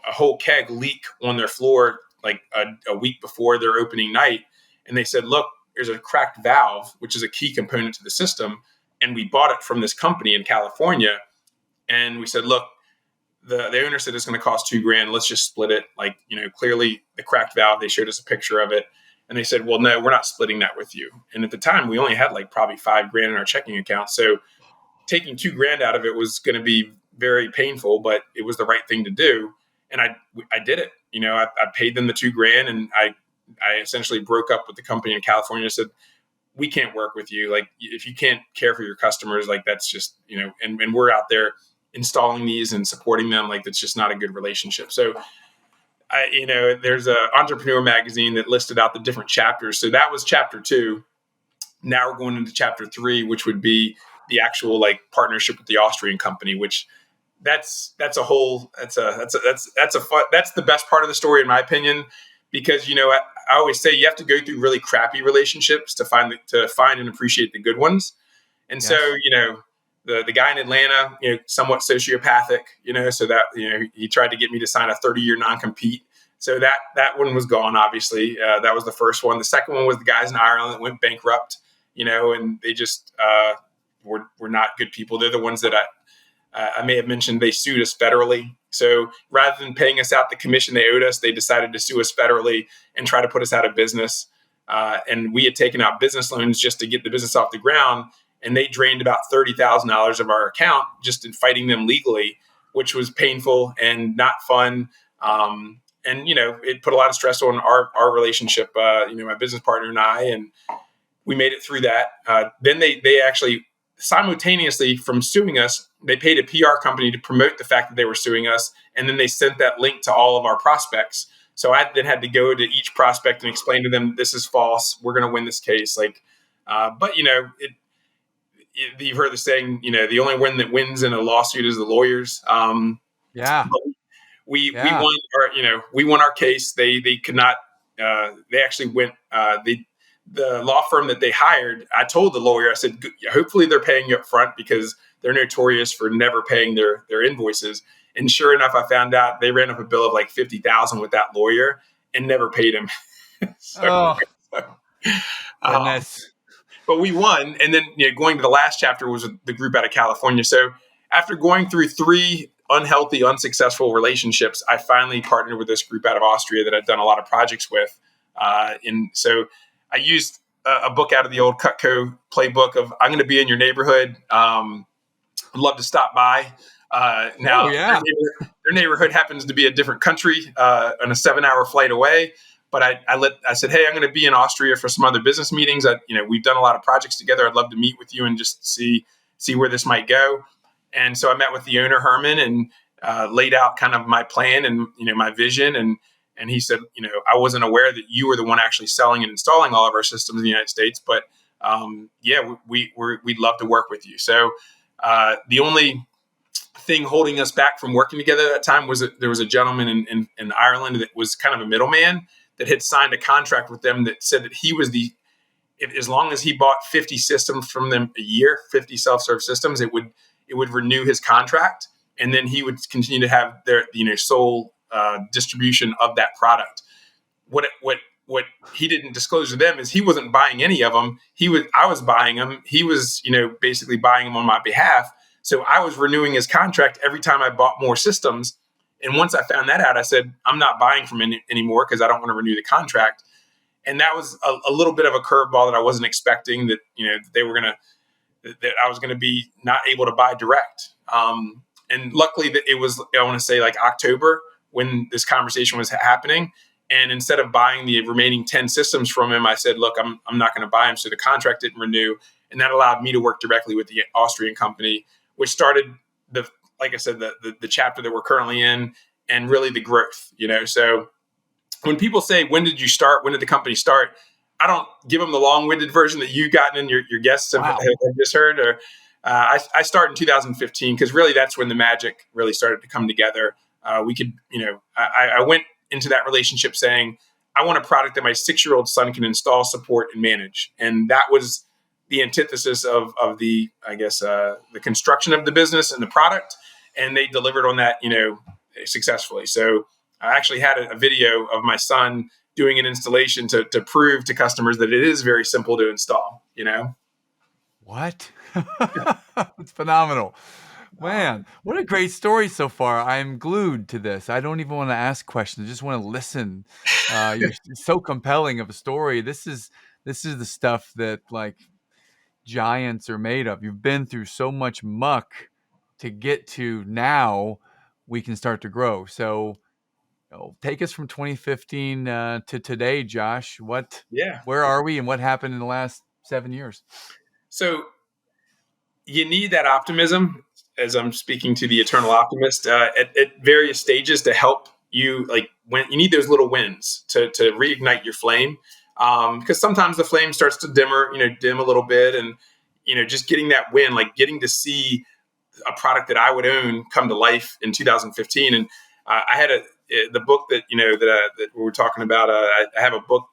whole keg leak on their floor, like a week before their opening night. And they said, "Look, there's a cracked valve, which is a key component to the system. And we bought it from this company in California. And we said, look, the owner said it's going to cost $2,000. Let's just split it. Like, clearly the cracked valve, they showed us a picture of it. And they said, well, no, we're not splitting that with you. And at the time we only had like probably $5,000 in our checking account. So taking $2,000 out of it was going to be very painful, but it was the right thing to do. And I did it. I paid them the $2,000, and I essentially broke up with the company in California and said, we can't work with you. Like, if you can't care for your customers, like, that's just, and we're out there installing these and supporting them. Like, that's just not a good relationship. So there's a Entrepreneur magazine that listed out the different chapters. So that was chapter 2. Now we're going into chapter 3, which would be the actual like partnership with the Austrian company, which that's the best part of the story, in my opinion, because, I always say you have to go through really crappy relationships to find and appreciate the good ones. And yes. So, the guy in Atlanta, somewhat sociopathic, so that, he tried to get me to sign a 30-year non-compete. So that one was gone, obviously. That was the first one. The second one was the guys in Ireland that went bankrupt, and they just were not good people. They're the ones that I may have mentioned. They sued us federally. So rather than paying us out the commission they owed us, they decided to sue us federally and try to put us out of business. And we had taken out business loans just to get the business off the ground. And they drained about $30,000 of our account just in fighting them legally, which was painful and not fun. And, it put a lot of stress on our relationship, my business partner and I, and we made it through that. Then they actually simultaneously from suing us, they paid a PR company to promote the fact that they were suing us. And then they sent that link to all of our prospects. So I then had to go to each prospect and explain to them, this is false. We're going to win this case. But you've heard the saying, the only one that wins in a lawsuit is the lawyers. Yeah. We won our case. They could not. They actually went. The law firm that they hired, I told the lawyer, I said, hopefully they're paying you up front, because they're notorious for never paying their invoices. And sure enough, I found out they ran up a bill of like $50,000 with that lawyer and never paid him. Goodness. But we won. And then going to the last chapter was the group out of California. So after going through 3 unhealthy, unsuccessful relationships, I finally partnered with this group out of Austria that I've done a lot of projects with. And so I used a book out of the old Cutco playbook of, I'm going to be in your neighborhood. I'd love to stop by. Now, their neighborhood happens to be a different country and a 7-hour flight away. But I said, hey, I'm going to be in Austria for some other business meetings. We've done a lot of projects together. I'd love to meet with you and just see where this might go. And so I met with the owner, Herman, and laid out kind of my plan and my vision. And he said, I wasn't aware that you were the one actually selling and installing all of our systems in the United States, but we'd love to work with you. So the only thing holding us back from working together at that time was that there was a gentleman in Ireland that was kind of a middleman that had signed a contract with them that said that he was as long as he bought 50 systems from them a year, 50 self-serve systems, it would renew his contract. And then he would continue to have their, sole distribution of that product. What he didn't disclose to them is he wasn't buying any of them. I was buying them. He was, basically buying them on my behalf. So I was renewing his contract every time I bought more systems. And once I found that out, I said, I'm not buying from him anymore because I don't want to renew the contract. And that was a little bit of a curveball that I wasn't expecting, that, that I was going to be not able to buy direct. And luckily that it was, I want to say like October when this conversation was happening. And instead of buying the remaining 10 systems from him, I said, look, I'm not going to buy them. So the contract didn't renew. And that allowed me to work directly with the Austrian company, which started like I said, the chapter that we're currently in, and really the growth, So when people say, when did you start? When did the company start? I don't give them the long-winded version that you've gotten in your guests have just heard. Or I started in 2015 because really that's when the magic really started to come together. I went into that relationship saying, I want a product that my 6-year-old son can install, support, and manage. And that was the antithesis of the, the construction of the business and the product. And they delivered on that, successfully. So I actually had a video of my son doing an installation to prove to customers that it is very simple to install, What? It's phenomenal. Man, what a great story so far. I'm glued to this. I don't even want to ask questions. I just want to listen. You're so compelling of a story. This is the stuff that like giants are made of. You've been through so much muck to get to now we can start to grow. So, take us from 2015 to today, Josh. Yeah. Where are we and what happened in the last 7 years? So you need that optimism, as I'm speaking to the Eternal Optimist, at various stages to help you. Like when you need those little wins to reignite your flame, because sometimes the flame starts to dim a little bit, and just getting that win, like getting to see a product that I would own come to life in 2015. And I had the book that we were talking about. I have a book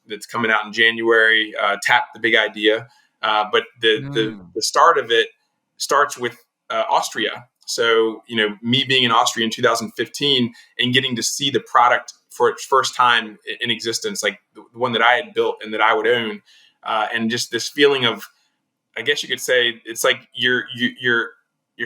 that's coming out in January. Tap the Big Idea. But the start of it starts with Austria. So, me being in Austria in 2015 and getting to see the product for its first time in existence, like the one that I had built and that I would own, and just this feeling of, I guess you could say, it's like you're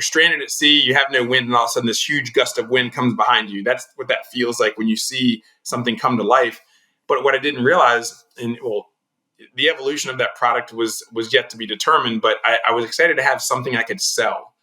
stranded at sea, you have no wind, and all of a sudden this huge gust of wind comes behind you. That's what that feels like when you see something come to life. But what I didn't realize, the evolution of that product was yet to be determined, but I was excited to have something I could sell.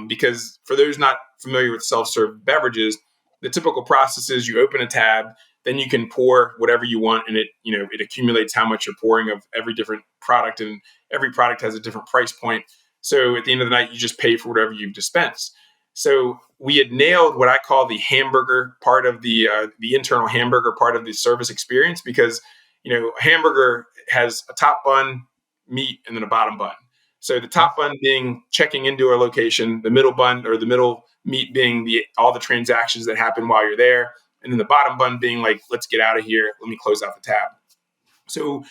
Because for those not familiar with self-serve beverages, the typical process is you open a tab, then you can pour whatever you want, and it accumulates how much you're pouring of every different product, and every product has a different price point. So at the end of the night, you just pay for whatever you've dispensed. So we had nailed what I call the hamburger part of the internal hamburger part of the service experience, because hamburger has a top bun, meat, and then a bottom bun. So the top bun being checking into a location, the middle bun or the middle meat being all the transactions that happen while you're there, and then the bottom bun being like, let's get out of here, let me close out the tab. So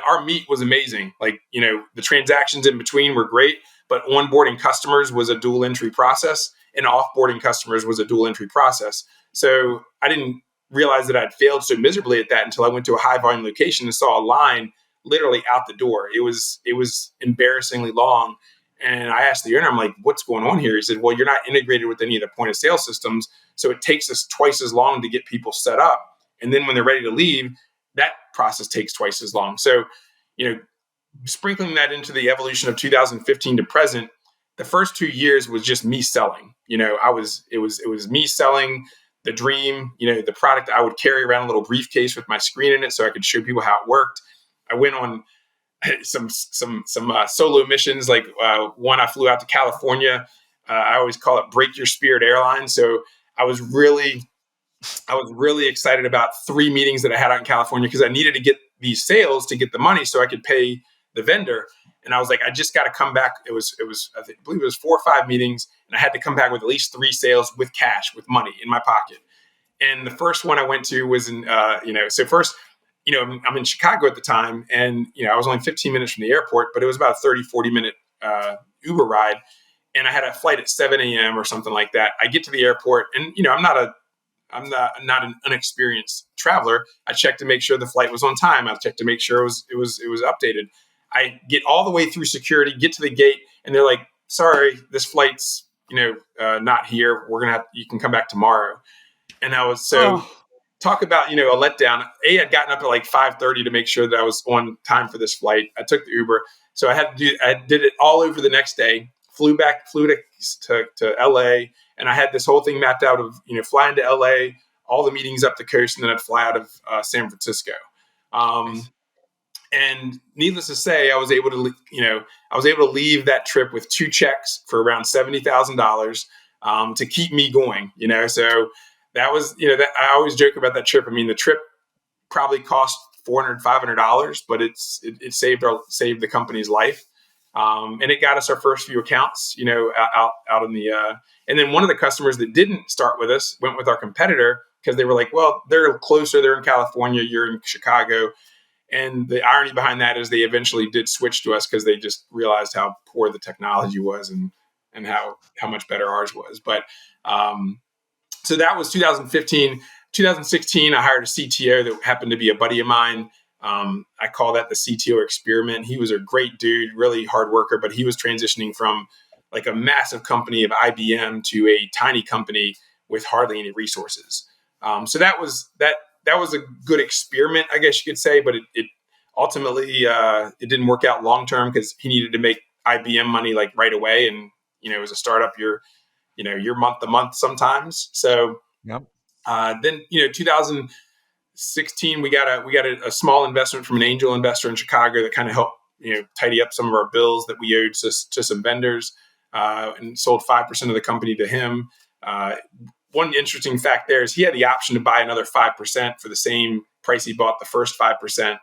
our meat was amazing. Like, the transactions in between were great, but onboarding customers was a dual entry process, and offboarding customers was a dual entry process. So I didn't realize that I'd failed so miserably at that until I went to a high volume location and saw a line literally out the door. It was embarrassingly long. And I asked the owner, I'm like, what's going on here? He said, well, you're not integrated with any of the point of sale systems. So it takes us twice as long to get people set up. And then when they're ready to leave, that process takes twice as long. So, sprinkling that into the evolution of 2015 to present, the first 2 years was just me selling. It was me selling the dream, the product. I would carry around a little briefcase with my screen in it so I could show people how it worked. I went on some solo missions. Like one, I flew out to California. I always call it Break Your Spirit Airlines. So I was really excited about 3 meetings that I had out in California, because I needed to get these sales to get the money so I could pay the vendor. And I was like, I just got to come back. It was I believe it was 4 or 5 meetings, and I had to come back with at least 3 sales with cash, with money in my pocket. And the first one I went to was in, so first, I'm in Chicago at the time, and, I was only 15 minutes from the airport, but it was about a 30, 40-minute Uber ride. And I had a flight at 7 a.m. or something like that. I get to the airport, and, I'm not an unexperienced traveler. I checked to make sure the flight was on time. I checked to make sure it was updated. I get all the way through security, get to the gate, and they're like, sorry, this flight's, not here. You can come back tomorrow. And I was talk about, a letdown. I'd gotten up at like 5:30 to make sure that I was on time for this flight. I took the Uber. So I did it all over the next day, flew to LA. And I had this whole thing mapped out of, flying to LA, all the meetings up the coast, and then I'd fly out of San Francisco. And needless to say, I was able to leave that trip with 2 checks for around $70,000 to keep me going. So that was, that I always joke about that trip. I mean, the trip probably cost $400, $500, but it saved the company's life, and it got us our first few accounts. Out in the and then one of the customers that didn't start with us went with our competitor, because they were like, well, they're closer, they're in California, you're in Chicago. And the irony behind that is they eventually did switch to us, because they just realized how poor the technology was, and how much better ours was. But so that was 2015. 2016, I hired a CTO that happened to be a buddy of mine. I call that the CTO experiment. He was a great dude, really hard worker, but he was transitioning from like a massive company of IBM to a tiny company with hardly any resources. So that was a good experiment, I guess you could say, but it ultimately it didn't work out long term because he needed to make IBM money like right away, and as a startup, you're month to month sometimes. So Yep. then 2016, we got a small investment from an angel investor in Chicago that kind of helped tidy up some of our bills that we owed to some vendors, and sold 5% of the company to him. One interesting fact there is he had the option to buy another 5% for the same price he bought the first 5%.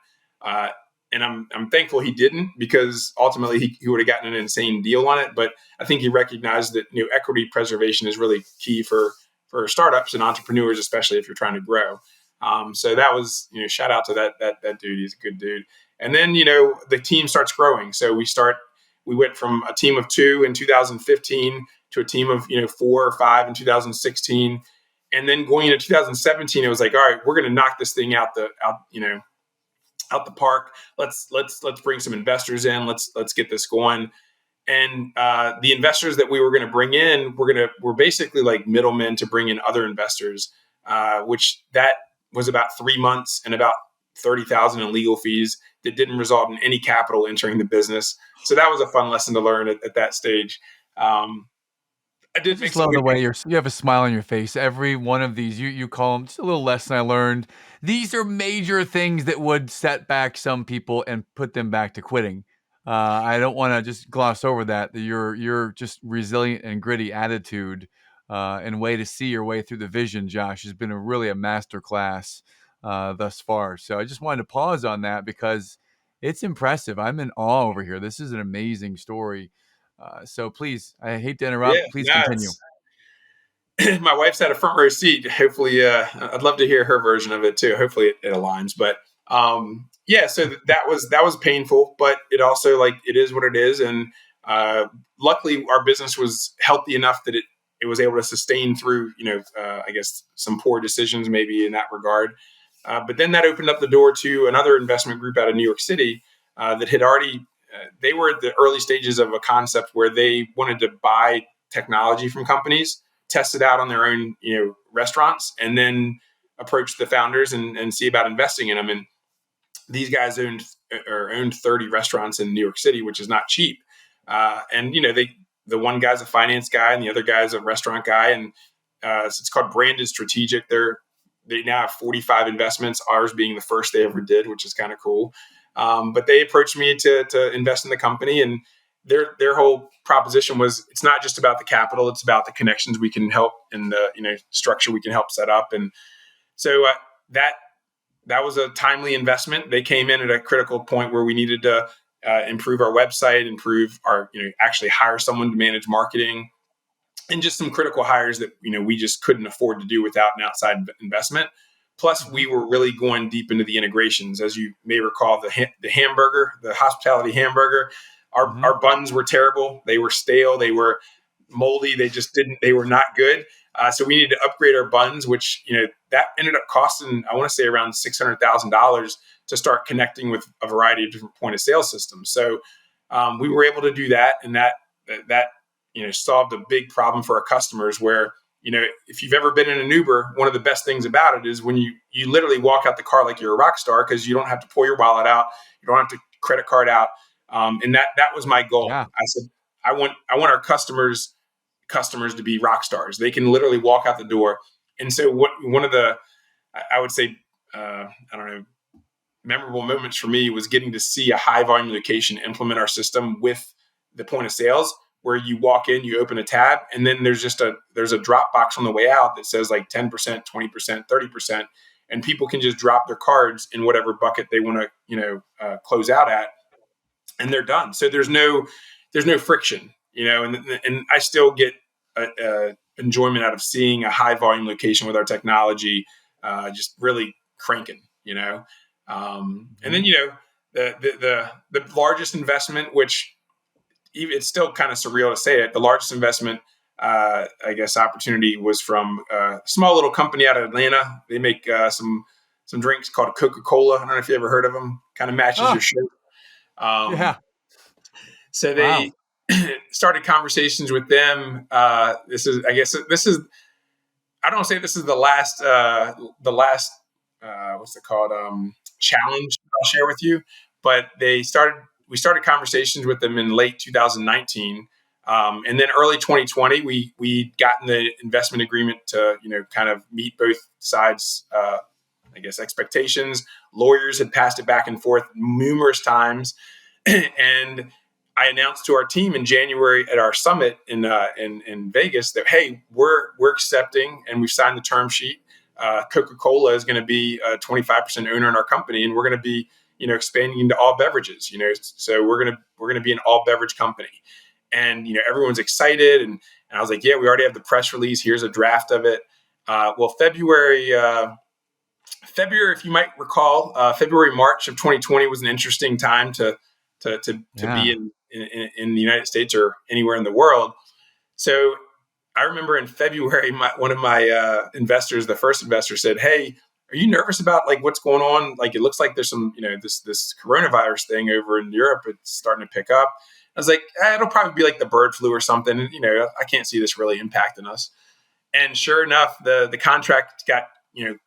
And I'm thankful he didn't, because ultimately he would have gotten an insane deal on it. But I think he recognized that equity preservation is really key for startups and entrepreneurs, especially if you're trying to grow. So that was shout out to that dude. He's a good dude. And then the team starts growing. So we went from a team of 2 in 2015 to a team of 4 or 5 in 2016, and then going into 2017, it was like, all right, we're going to knock this thing out the park. Let's bring some investors in. Let's get this going. And the investors that we were going to bring in, were basically like middlemen to bring in other investors, which that was about 3 months and about $30,000 in legal fees that didn't result in any capital entering the business. So that was a fun lesson to learn at that stage. I I did make just some love good. the way you have a smile on your face. Every one of these, you call them just a little lesson I learned. These are major things that would set back some people and put them back to quitting. I don't want to just gloss over that. Your just resilient and gritty attitude and way to see your way through the vision, Josh, has been really a master class thus far. So I just wanted to pause on that because it's impressive. I'm in awe over here. This is an amazing story. So please, I hate to Yeah, interrupt. Please no, continue. it's my wife's had a front row seat. Hopefully, I'd love to hear her version of it too. Hopefully, it aligns. But yeah, so that was painful, but it also, like, it is what it is. And luckily, our business was healthy enough that it was able to sustain through I guess some poor decisions maybe in that regard. But then that opened up the door to another investment group out of New York City that had already. They were at the early stages of a concept where they wanted to buy technology from companies, test it out on their own, restaurants, and then approach the founders and see about investing in them. And these guys owned 30 restaurants in New York City, which is not cheap. And the one guy's a finance guy and the other guy's a restaurant guy, and so it's called Branded Strategic. They now have 45 investments, ours being the first they ever did, which is kind of cool. But they approached me to invest in the company, and their whole proposition was, it's not just about the capital, it's about the connections we can help and the structure we can help set up. And so that was a timely investment. They came in at a critical point where we needed to improve our website, improve our actually hire someone to manage marketing, and just some critical hires that we just couldn't afford to do without an outside investment. Plus, we were really going deep into the integrations. As you may recall, the hamburger, the hospitality hamburger, our buns were terrible. They were stale. They were moldy. They were not good. So we needed to upgrade our buns, which that ended up costing, I want to say, around $600,000 to start connecting with a variety of different point of sale systems. So we were able to do that, and that solved a big problem for our customers. Where if you've ever been in an Uber, one of the best things about it is when you literally walk out the car like you're a rock star, because you don't have to pull your wallet out, you don't have to credit card out, and that was my goal. Yeah. I said, I want our customers to be rock stars. They can literally walk out the door. And so one of the, I would say, I don't know, memorable moments for me was getting to see a high volume location implement our system with the point of sales, where you walk in, you open a tab, and then there's a drop box on the way out that says like 10%, 20%, 30%, and people can just drop their cards in whatever bucket they want to close out at, and they're done. So there's no friction, and I still get enjoyment out of seeing a high volume location with our technology just really cranking, and then the largest investment, which it's still kind of surreal to say it, the largest investment I guess opportunity was from a small little company out of Atlanta. They make some drinks called Coca-Cola. I don't know if you ever heard of them. Kind of matches your Oh, shirt. Um, yeah. so Wow. they started conversations with them. This is I don't say this is the last what's it called challenge I'll share with you, but we started conversations with them in late 2019, and then early 2020 we gotten the investment agreement to kind of meet both sides. I guess expectations. Lawyers had passed it back and forth numerous times, and I announced to our team in January at our summit in Vegas that hey, we're accepting and we've signed the term sheet. Coca-Cola is going to be a 25% owner in our company, and we're going to be expanding into all beverages. So we're gonna be an all beverage company, and everyone's excited. And I was like, yeah, we already have the press release. Here's a draft of it. Well, February, if you might recall, February, March of 2020 was an interesting time to be Yeah. in the United States or anywhere in the world. So I remember in February, one of my investors, the first investor, said, "Hey, are you nervous about like what's going on? Like it looks like there's some this coronavirus thing over in Europe. It's starting to pick up." I was like, "It'll probably be like the bird flu or something. And, I can't see this really impacting us." And sure enough, the contract got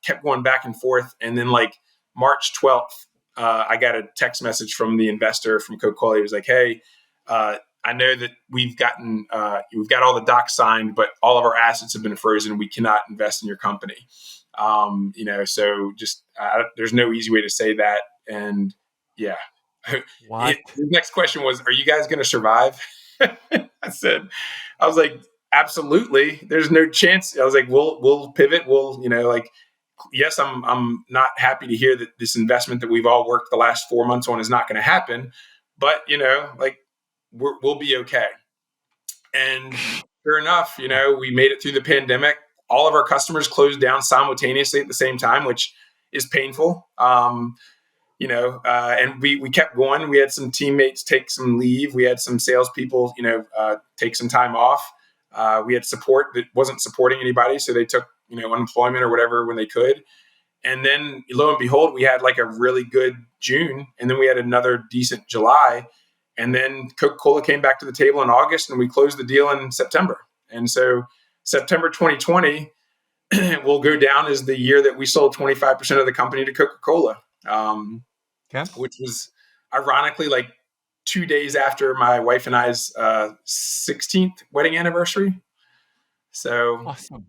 kept going back and forth, and then like March 12th, I got a text message from the investor from Coca-Cola. He was like, "Hey, I know that we've got all the docs signed, but all of our assets have been frozen. We cannot invest in your company. So just there's no easy way to say that." And yeah, What? the next question was, "Are you guys going to survive?" I said, I was like, absolutely. There's no chance. I was like, we'll pivot. We'll, like, yes, I'm not happy to hear that this investment that we've all worked the last 4 months on is not going to happen, but like we'll be okay. And sure enough, we made it through the pandemic. All of our customers closed down simultaneously at the same time, which is painful. And we kept going. We had some teammates take some leave. We had some salespeople, take some time off. We had support that wasn't supporting anybody, so they took, unemployment or whatever when they could. And then, lo and behold, we had like a really good June, and then we had another decent July, and then Coca-Cola came back to the table in August, and we closed the deal in September. And so, September 2020 will go down as the year that we sold 25% of the company to Coca-Cola. Okay. Which was ironically like 2 days after my wife and I's 16th wedding anniversary. So, Awesome.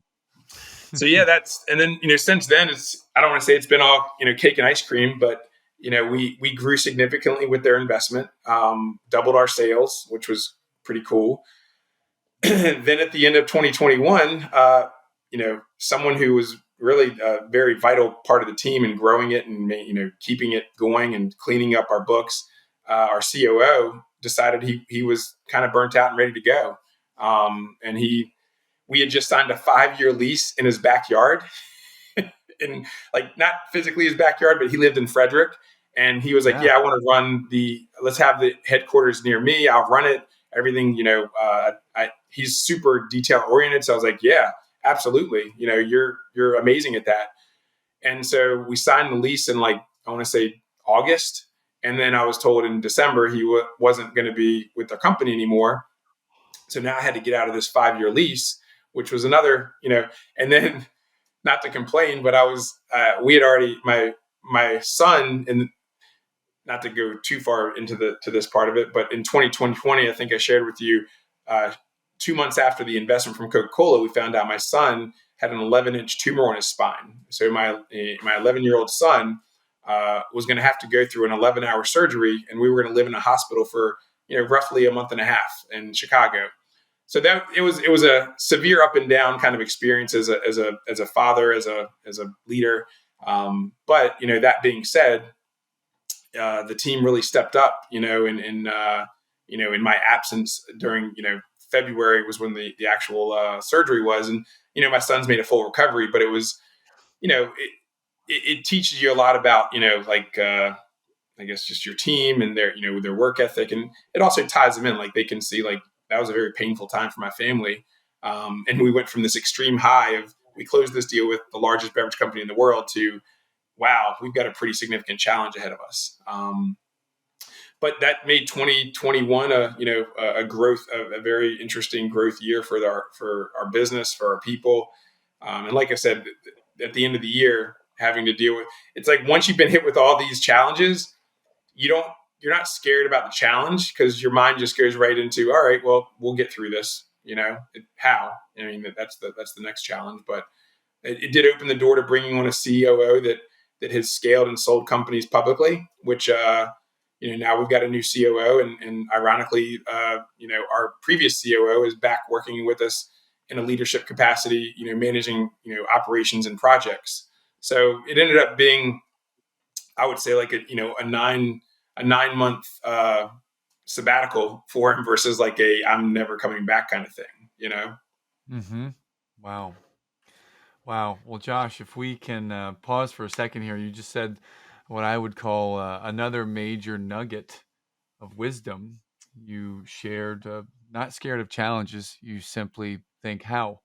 so yeah, and then, since then I don't want to say it's been all, cake and ice cream, but, we grew significantly with their investment, doubled our sales, which was pretty cool. Then at the end of 2021, someone who was really a very vital part of the team and growing it and keeping it going and cleaning up our books, our COO decided he was kind of burnt out and ready to go. And we had just signed a 5-year lease in his backyard, in like not physically his backyard, but he lived in Frederick. And he was like, Yeah. "Yeah, I want to let's have the headquarters near me. I'll run it. Everything, he's super detail oriented." So I was like, "Yeah, absolutely. You're amazing at that." And so we signed the lease in like, I want to say August. And then I was told in December he wasn't going to be with the company anymore. So now I had to get out of this 5-year lease, which was another, and then not to complain, but we had already, my son, and not to go too far into to this part of it, but in 2020, I think I shared with you, 2 months after the investment from Coca-Cola, we found out my son had an 11-inch tumor on his spine. So my 11-year-old son was going to have to go through an 11-hour surgery, and we were going to live in a hospital for roughly a month and a half in Chicago. So that it was a severe up and down kind of experience as a father, as a leader. But that being said, the team really stepped up. In my absence during February was when the actual surgery was, and my son's made a full recovery. But it was it teaches you a lot about I guess just your team and their work ethic, and it also ties them in. Like they can see like that was a very painful time for my family. And we went from this extreme high of we closed this deal with the largest beverage company in the world to wow, we've got a pretty significant challenge ahead of us. But that made 2021 a growth, a very interesting growth year for our business, for our people. And like I said, at the end of the year, having to deal with it's like once you've been hit with all these challenges, you don't you're not scared about the challenge because your mind just goes right into all right, well, we'll get through this. How? I mean, that's the next challenge, but it did open the door to bringing on a COO that has scaled and sold companies publicly, which now we've got a new COO, and ironically, our previous COO is back working with us in a leadership capacity, managing operations and projects. So it ended up being, I would say, like a 9 month sabbatical for him versus like a I'm never coming back kind of thing. Mm-hmm. Wow. Wow. Well, Josh, if we can pause for a second here, you just said what I would call another major nugget of wisdom. You shared not scared of challenges. You simply think how.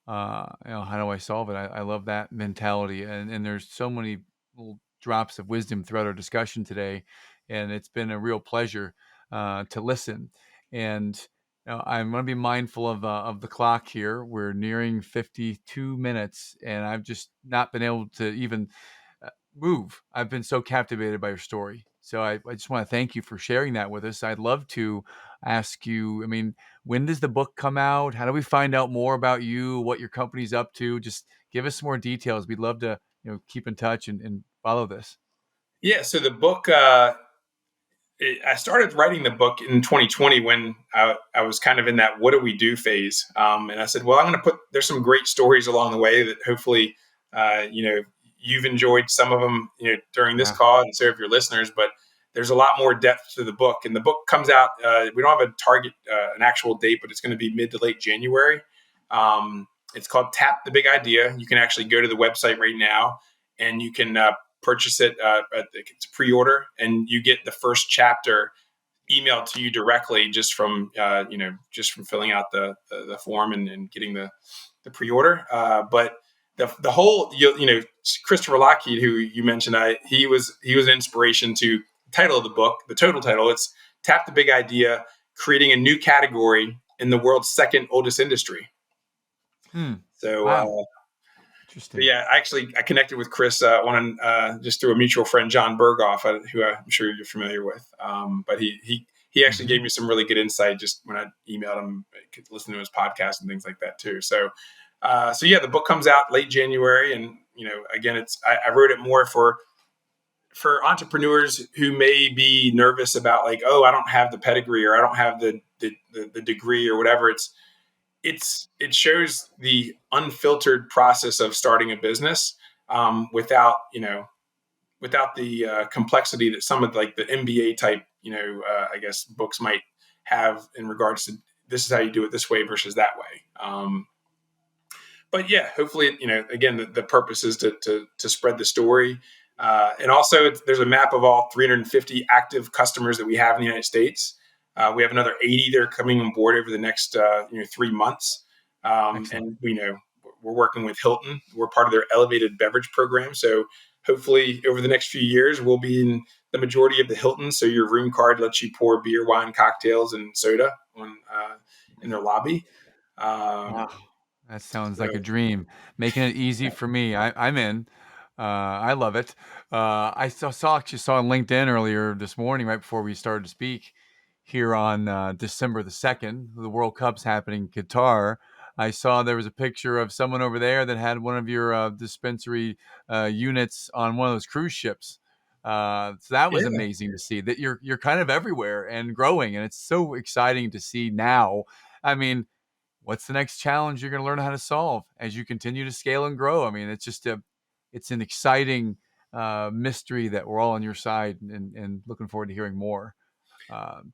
How do I solve it? I love that mentality. And there's so many little drops of wisdom throughout our discussion today. And it's been a real pleasure to listen. And I'm going to be mindful of the clock here. We're nearing 52 minutes, and I've just not been able to even move. I've been so captivated by your story. So I just want to thank you for sharing that with us. I'd love to ask you, I mean, when does the book come out? How do we find out more about you, what your company's up to? Just give us some more details. We'd love to, keep in touch and follow this. Yeah. So the book, I started writing the book in 2020 when I was kind of in that what do we do phase. And I said, well, I'm going to there's some great stories along the way that hopefully, you've enjoyed some of them, during this Yeah. call and so have your listeners, but there's a lot more depth to the book. And the book comes out, we don't have a target, an actual date, but it's going to be mid to late January. It's called Tap the Big Idea. You can actually go to the website right now and you can purchase it. It's a pre-order, and you get the first chapter emailed to you directly just from filling out the form and getting the pre-order. But the whole Christopher Lockheed, who you mentioned, he was an inspiration to the title of the book. The total title, it's Tap the Big Idea: Creating a New Category in the World's Second Oldest Industry. So Wow. But Interesting. yeah, actually, I connected with Chris just through a mutual friend, John Berghoff, who I'm sure you're familiar with. But he actually Mm-hmm. gave me some really good insight just when I emailed him, I could listen to his podcast and things like that too. So yeah, the book comes out late January, and again, I wrote it more for entrepreneurs who may be nervous about like, oh, I don't have the pedigree or I don't have the degree or whatever. It shows the unfiltered process of starting a business without the complexity that some of like the MBA type I guess books might have in regards to this is how you do it this way versus that way. But yeah, hopefully again the purpose is to spread the story. And also, there's a map of all 350 active customers that we have in the United States. We have another 80 that are coming on board over the next 3 months. Excellent. And we're working with Hilton. We're part of their elevated beverage program. So hopefully, over the next few years, we'll be in the majority of the Hiltons. So your room card lets you pour beer, wine, cocktails, and soda in their lobby. Wow. Um, That sounds like a so dream. Making it easy for me. I'm in. I love it. I actually saw on LinkedIn earlier this morning, right before we started to speak here on December the 2nd, the World Cup's happening in Qatar. I saw there was a picture of someone over there that had one of your dispensary units on one of those cruise ships. So that was yeah. amazing to see that you're kind of everywhere and growing, and it's so exciting to see now. I mean, what's the next challenge you're going to learn how to solve as you continue to scale and grow? I mean, it's an exciting mystery that we're all on your side and looking forward to hearing more.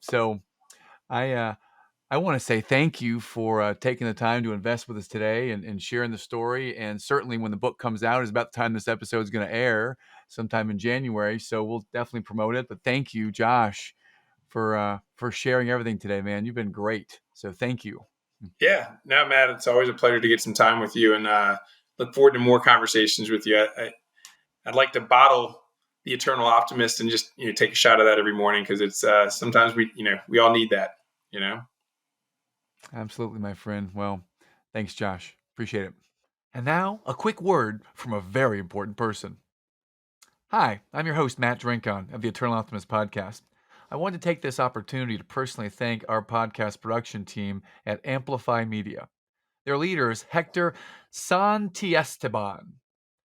So I, uh, I want to say thank you for taking the time to invest with us today and sharing the story. And certainly when the book comes out is about the time this episode is going to air sometime in January. So we'll definitely promote it, but thank you, Josh, for sharing everything today, man. You've been great. So thank you. Yeah, no, Matt, it's always a pleasure to get some time with you, and look forward to more conversations with you. I'd like to bottle the Eternal Optimist and just take a shot of that every morning, because it's sometimes we all need that. You know. Absolutely, my friend. Well, thanks, Josh. Appreciate it. And now, a quick word from a very important person. Hi, I'm your host, Matt Drinkon of the Eternal Optimist podcast. I wanted to take this opportunity to personally thank our podcast production team at Amplify Media. Their leader is Hector Santiesteban.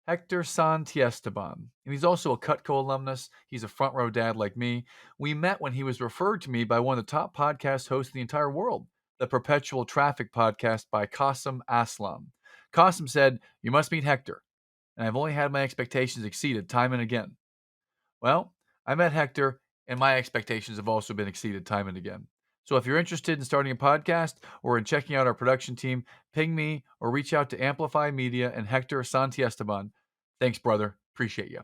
Hector Santiesteban. And he's also a Cutco alumnus. He's a front row dad like me. We met when he was referred to me by one of the top podcast hosts in the entire world, the Perpetual Traffic podcast by Qasim Aslam. Qasim said, "You must meet Hector." And I've only had my expectations exceeded time and again. Well, I met Hector, and my expectations have also been exceeded time and again. So if you're interested in starting a podcast or in checking out our production team, ping me or reach out to Amplify Media and Hector Santiesteban. Thanks, brother. Appreciate you.